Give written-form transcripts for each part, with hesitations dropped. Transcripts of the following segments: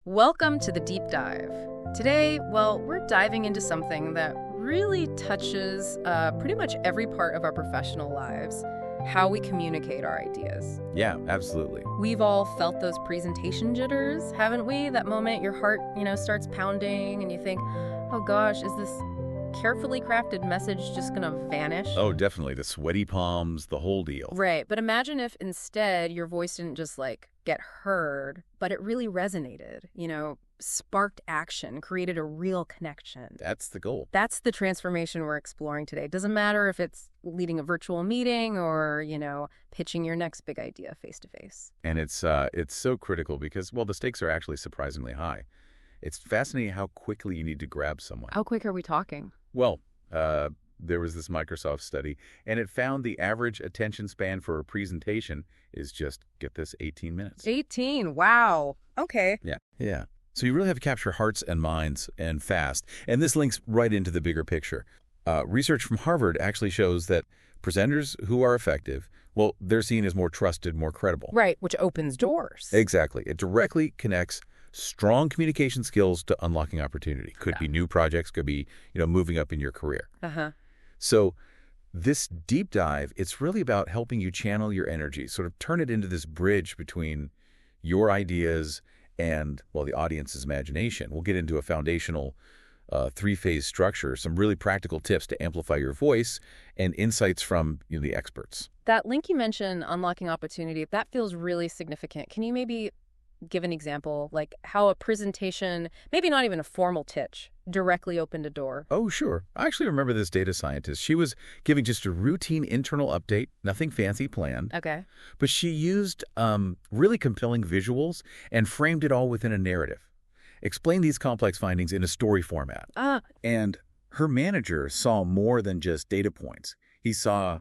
Welcome to the deep dive. Today, we're diving into something that really touches pretty much every part of our professional lives, how we communicate our ideas. Yeah, absolutely. We've all felt those presentation jitters, haven't we? That moment your heart, starts pounding and you think, oh gosh, is this carefully crafted message just gonna vanish? Oh, definitely. The sweaty palms, the whole deal. Right, but imagine if instead your voice didn't just get heard, but it really resonated, sparked action, created a real connection. That's the goal. That's the transformation we're exploring today. It doesn't matter if it's leading a virtual meeting or, pitching your next big idea face to face. And it's so critical because, the stakes are actually surprisingly high. It's fascinating how quickly you need to grab someone. How quick are we talking? Well, there was this Microsoft study, and it found the average attention span for a presentation is just, get this, 18 minutes. 18, wow. Okay. Yeah. So you really have to capture hearts and minds and fast. And this links right into the bigger picture. Research from Harvard actually shows that presenters who are effective, they're seen as more trusted, more credible. Right, which opens doors. Exactly. It directly connects strong communication skills to unlocking opportunity. Could be new projects, could be, moving up in your career. So this deep dive, it's really about helping you channel your energy, sort of turn it into this bridge between your ideas and, the audience's imagination. We'll get into a foundational three-phase structure, some really practical tips to amplify your voice, and insights from the experts. That link you mentioned, unlocking opportunity, that feels really significant. Can you maybe give an example, like how a presentation, maybe not even a formal pitch, directly opened a door? Oh, sure. I actually remember this data scientist. She was giving just a routine internal update, nothing fancy planned. Okay. But she used really compelling visuals and framed it all within a narrative. Explained these complex findings in a story format. And her manager saw more than just data points. He saw,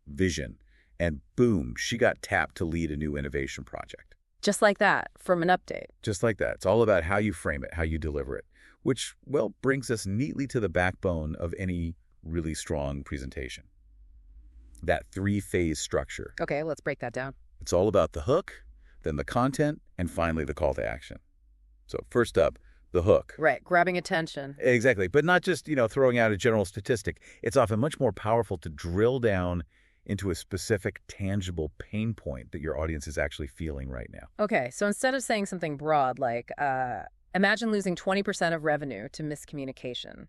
vision. And boom, she got tapped to lead a new innovation project. Just like that, from an update. Just like that. It's all about how you frame it, how you deliver it, which, brings us neatly to the backbone of any really strong presentation. That three-phase structure. Okay, let's break that down. It's all about the hook, then the content, and finally the call to action. So first up, the hook. Right, grabbing attention. Exactly, but not just, throwing out a general statistic. It's often much more powerful to drill down into a specific, tangible pain point that your audience is actually feeling right now. Okay, so instead of saying something broad like, imagine losing 20% of revenue to miscommunication,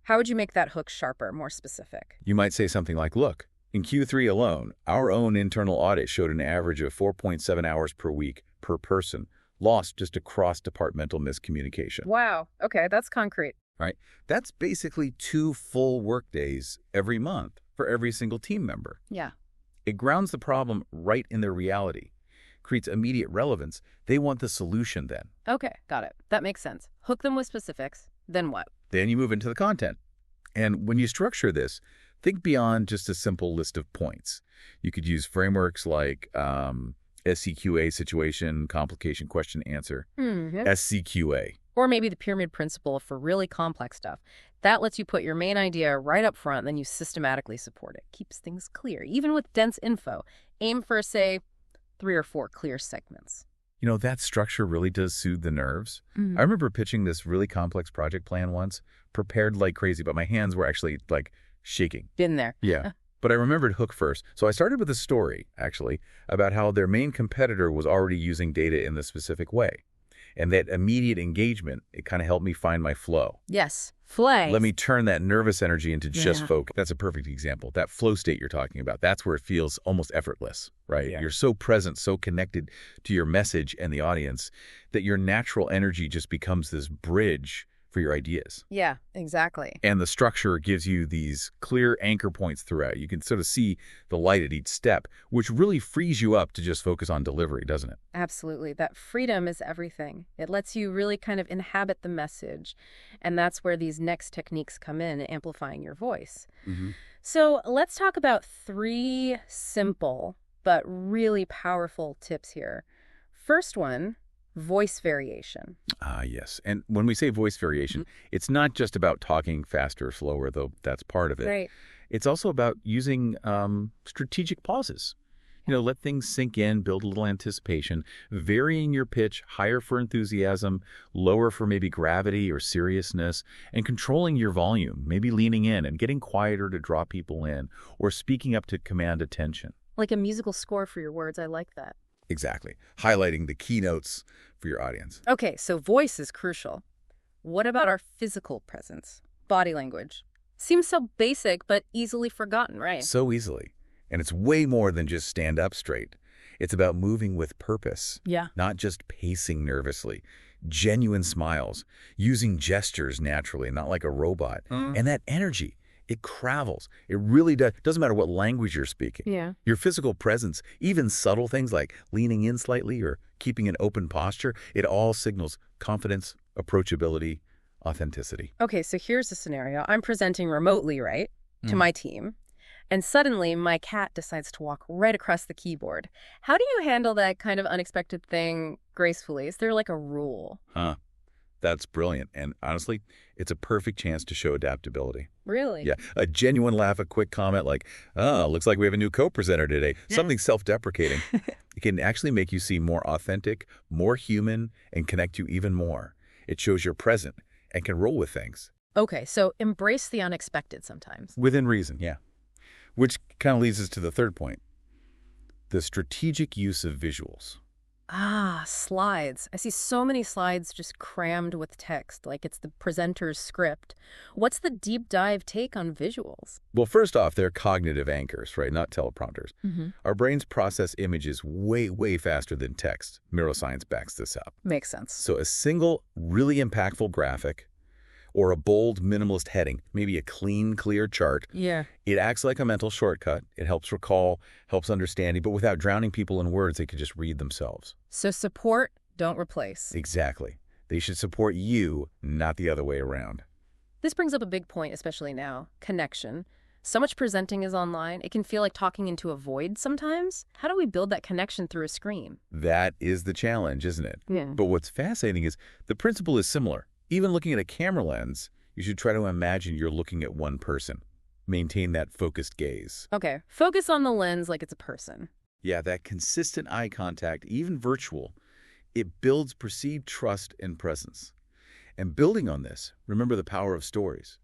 how would you make that hook sharper, more specific? You might say something like, look, in Q3 alone, our own internal audit showed an average of 4.7 hours per week per person lost just to cross-departmental miscommunication. Wow, okay, that's concrete. Right? That's basically 2 full workdays every month for every single team member. Yeah. It grounds the problem right in their reality, creates immediate relevance. They want the solution then. Okay, got it. That makes sense. Hook them with specifics. Then what? Then you move into the content. And when you structure this, think beyond just a simple list of points. You could use frameworks like SCQA, situation, complication, question, answer. SCQA. Or maybe the pyramid principle for really complex stuff. That lets you put your main idea right up front, then you systematically support it. Keeps things clear. Even with dense info, aim for, say, 3 or 4 clear segments. That structure really does soothe the nerves. I remember pitching this really complex project plan once, prepared like crazy, but my hands were actually, shaking. Been there. Yeah. But I remembered hook first. So I started with a story, actually, about how their main competitor was already using data in this specific way. And that immediate engagement, it kind of helped me find my flow. Yes, flay. Let me turn that nervous energy into just focus. That's a perfect example. That flow state you're talking about, that's where it feels almost effortless, right? Yeah. You're so present, so connected to your message and the audience that your natural energy just becomes this bridge for your ideas. Yeah, exactly. And the structure gives you these clear anchor points throughout. You can sort of see the light at each step, which really frees you up to just focus on delivery, doesn't it? Absolutely. That freedom is everything. It lets you really kind of inhabit the message. And that's where these next techniques come in, amplifying your voice. So let's talk about 3 simple but really powerful tips here. First one, voice variation. Yes. And when we say voice variation, it's not just about talking faster or slower, though that's part of it. Right. It's also about using strategic pauses. Let things sink in, build a little anticipation, varying your pitch, higher for enthusiasm, lower for maybe gravity or seriousness, and controlling your volume, maybe leaning in and getting quieter to draw people in, or speaking up to command attention. Like a musical score for your words. I like that. Exactly. Highlighting the keynotes for your audience. Okay, so voice is crucial. What about our physical presence? Body language. Seems so basic, but easily forgotten, right? So easily. And it's way more than just stand up straight. It's about moving with purpose. Yeah. Not just pacing nervously. Genuine smiles. Using gestures naturally, not like a robot. And that energy, it travels. It really does. Doesn't matter what language you're speaking. Yeah. Your physical presence, even subtle things like leaning in slightly or keeping an open posture, it all signals confidence, approachability, authenticity. Okay, so here's the scenario. I'm presenting remotely, right, to my team. And suddenly, my cat decides to walk right across the keyboard. How do you handle that kind of unexpected thing gracefully? Is there like a rule? That's brilliant. And honestly, it's a perfect chance to show adaptability. Really? Yeah. A genuine laugh, a quick comment like, looks like we have a new co-presenter today. Something self-deprecating. It can actually make you seem more authentic, more human, and connect you even more. It shows you're present and can roll with things. Okay, so embrace the unexpected sometimes. Within reason, yeah. Which kind of leads us to the third point. The strategic use of visuals. Slides. I see so many slides just crammed with text, like it's the presenter's script. What's the deep dive take on visuals? Well, first off, they're cognitive anchors, right? Not teleprompters. Our brains process images way, way faster than text. Neuroscience backs this up. Makes sense. So a single, really impactful graphic or a bold, minimalist heading, maybe a clean, clear chart. Yeah. It acts like a mental shortcut. It helps recall, helps understanding, but without drowning people in words, they could just read themselves. So support, don't replace. Exactly. They should support you, not the other way around. This brings up a big point, especially now. Connection. So much presenting is online. It can feel like talking into a void sometimes. How do we build that connection through a screen? That is the challenge, isn't it? Yeah. But what's fascinating is the principle is similar. Even looking at a camera lens, you should try to imagine you're looking at one person. Maintain that focused gaze. Okay, focus on the lens like it's a person. Yeah, that consistent eye contact, even virtual, it builds perceived trust and presence. And building on this, remember the power of stories.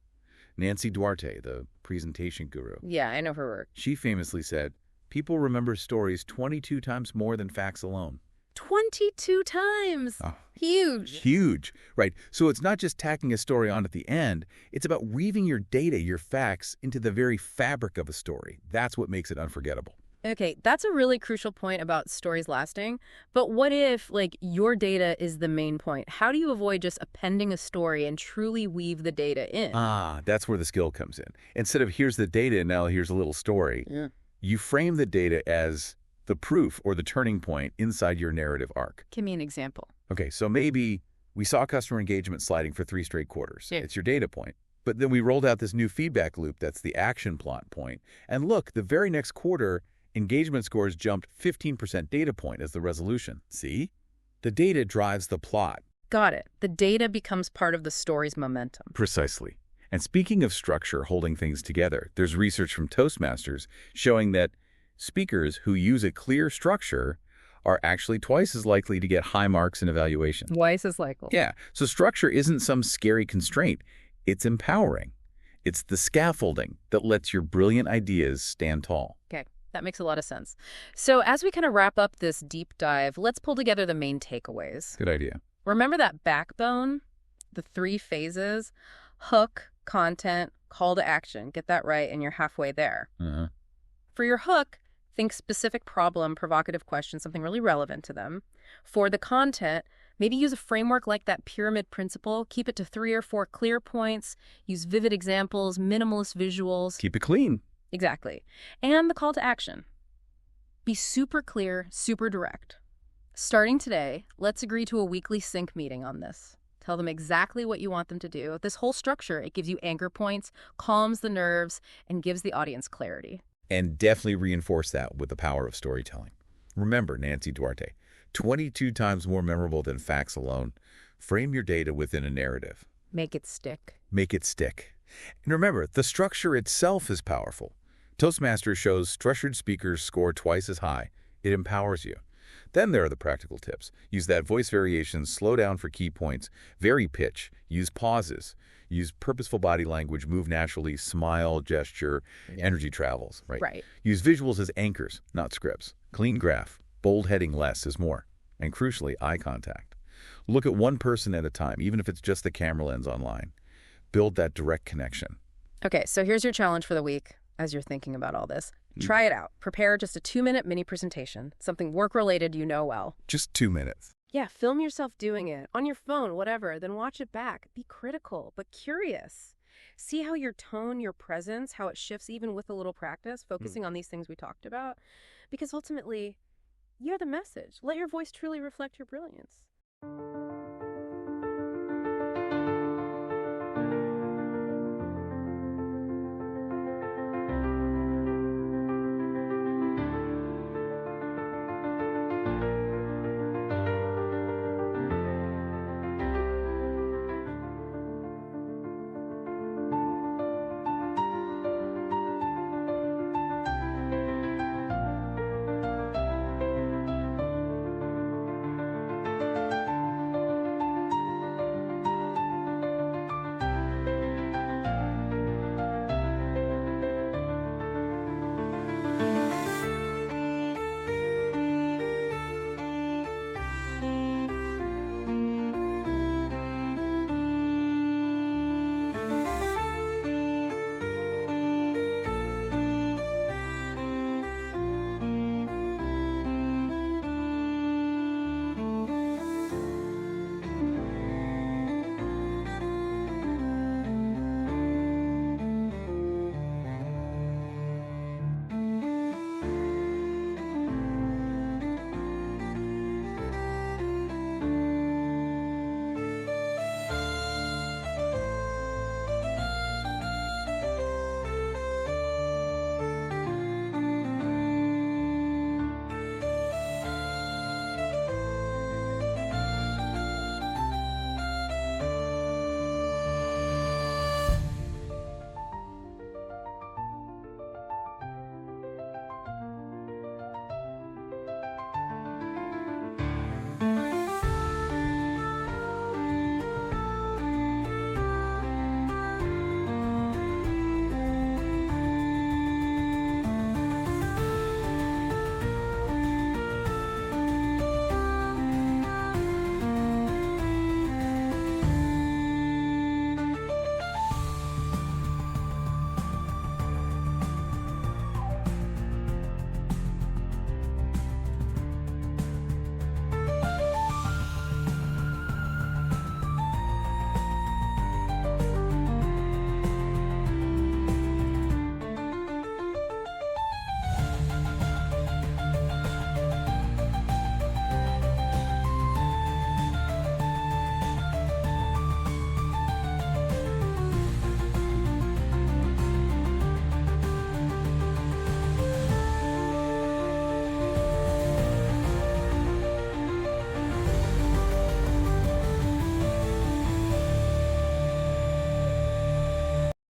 Nancy Duarte, the presentation guru. Yeah, I know her work. She famously said, people remember stories 22 times more than facts alone. 22 times. Oh, huge. Huge, right? So it's not just tacking a story on at the end. It's about weaving your data, your facts, into the very fabric of a story. That's what makes it unforgettable. Okay, that's a really crucial point about stories lasting. But what if, your data is the main point? How do you avoid just appending a story and truly weave the data in? That's where the skill comes in. Instead of here's the data, now here's a little story, you frame the data as the proof or the turning point inside your narrative arc. Give me an example. Okay, so maybe we saw customer engagement sliding for 3 straight quarters. Yeah. It's your data point. But then we rolled out this new feedback loop that's the action plot point. And look, the very next quarter, engagement scores jumped 15% data point as the resolution. See? The data drives the plot. Got it. The data becomes part of the story's momentum. Precisely. And speaking of structure holding things together, there's research from Toastmasters showing that speakers who use a clear structure are actually twice as likely to get high marks in evaluation. Twice as likely. Yeah. So structure isn't some scary constraint. It's empowering. It's the scaffolding that lets your brilliant ideas stand tall. Okay. That makes a lot of sense. So as we kind of wrap up this deep dive, let's pull together the main takeaways. Good idea. Remember that backbone? The 3 phases? Hook, content, call to action. Get that right and you're halfway there. For your hook, think specific problem, provocative question, something really relevant to them. For the content, maybe use a framework like that pyramid principle. Keep it to 3 or 4 clear points. Use vivid examples, minimalist visuals. Keep it clean. Exactly. And the call to action. Be super clear, super direct. Starting today, let's agree to a weekly sync meeting on this. Tell them exactly what you want them to do. This whole structure, it gives you anchor points, calms the nerves, and gives the audience clarity. And definitely reinforce that with the power of storytelling. Remember Nancy Duarte, 22 times more memorable than facts alone. Frame your data within a narrative. Make it stick. Make it stick. And remember, the structure itself is powerful, Toastmasters shows structured speakers score twice as high. It empowers you. Then there are the practical tips. Use that voice variation, slow down for key points, vary pitch, use pauses, use purposeful body language, move naturally, smile, gesture, energy travels, right? Right. Use visuals as anchors, not scripts. Clean graph, bold heading, less is more. And crucially, eye contact. Look at one person at a time, even if it's just the camera lens online. Build that direct connection. Okay, so here's your challenge for the week as you're thinking about all this. Try it out. Prepare just a 2-minute mini presentation, something work-related you know well. Just 2 minutes. Yeah, film yourself doing it, on your phone, whatever, then watch it back. Be critical, but curious. See how your tone, your presence, how it shifts even with a little practice, focusing on these things we talked about. Because ultimately, you're the message. Let your voice truly reflect your brilliance.